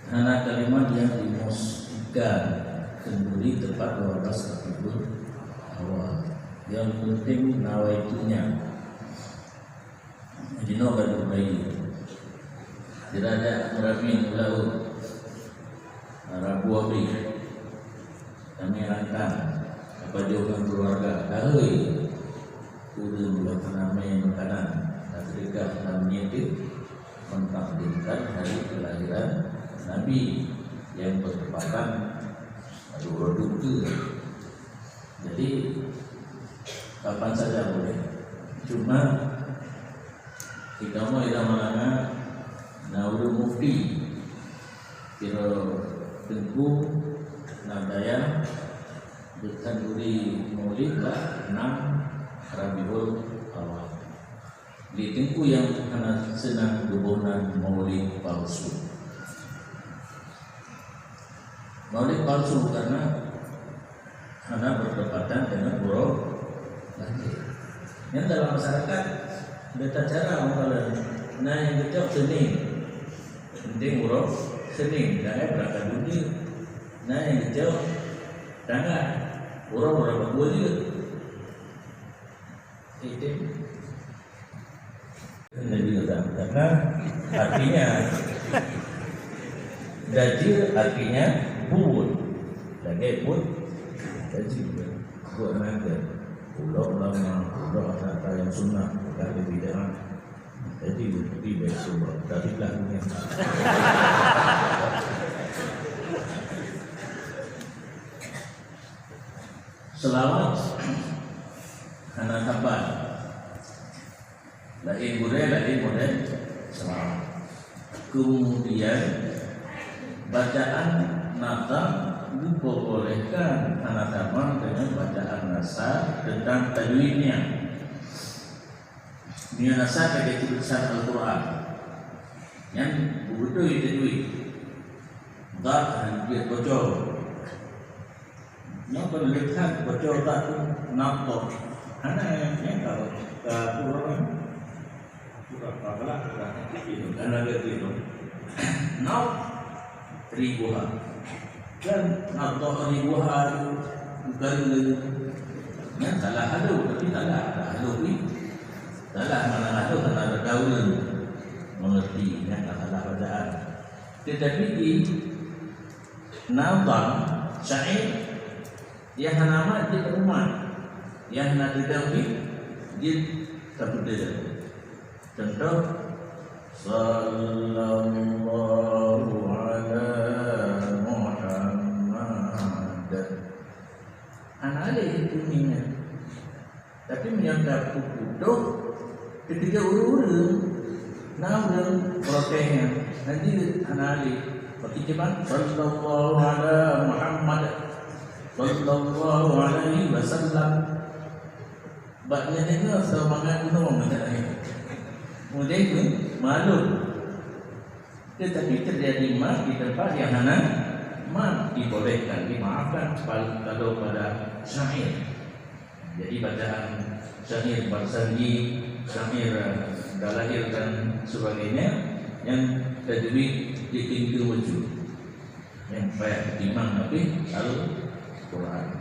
Hana kalimat yang dimuskan kenduri tepat 12 Rabiul Awal. Yang penting nawaitunya. Dino baru bayi. Tidak ada Rabi laut Rabu Abri. Kami rangkang apa jawaban keluarga. Kahoi turun buat namanya makanan. Afrika namanya itu mentakdirkan hari kelahiran Nabi yang bertepatan dua duka. Jadi kapan saja boleh. Cuma kita mau ida malanga nauru mufti kira tengku nadaya bukan duri maulid lah 6 Rabiul Awal. Di tengku yang anak senang dubonan maulid palsu. Maulid palsu karena anak bertepatan dengan buruk lahir. Yang dalam masyarakat beta cara mengkalan. Nah yang kecil Senin, penting buruk Senin. Jangan berangkat dunia. Nah yang kecil tanggal buruk berapa bulan. Itu Nabi karena artinya dajil artinya bubur, daging pun dajil. Buat naga, pulau lama, pulau apa yang sunnah, tak ada bidang. Jadi bukti besok, tapi lakunya. Selawat anak kabar. Lain model selawat. Kemudian bacaan Natal diperbolehkan anak taman dengan bacaan nasar tentang tajwidnya. Ini nasar pada tulisan Al-Quran yang betul tajwid. Tak dia bocor. Yang berlihat bocor tak tu nampak. Anak yang kalau kurang karena begitu. Now ribuan dan atau ribuan bukan yang salah halu tapi salah halu ni salah mana halu karena ada daun mengerti yang salah bacaan. Tetapi di nazam syair yang nama di rumah yang nak didahului dia terberbeza. Contoh sallallahu ala Muhammad. Anak ada itu minat. Tapi menyangka putuh ketika uru-uru nama protesnya. Nanti anak ada seperti cuman sallallahu ala Muhammad sallallahu alaihi wasallam. Baknya dengar semangat gunung macam Mudah pun malu. Tetapi terjadi mak di tempat yang mana mak dibolehkan, dimaafkan kalau pada syair. Jadi bacaan syair bersandi, syair dalahir dan sebagainya yang tajwid di pintu wujud. Yang baik imam Nabi Al-Quran.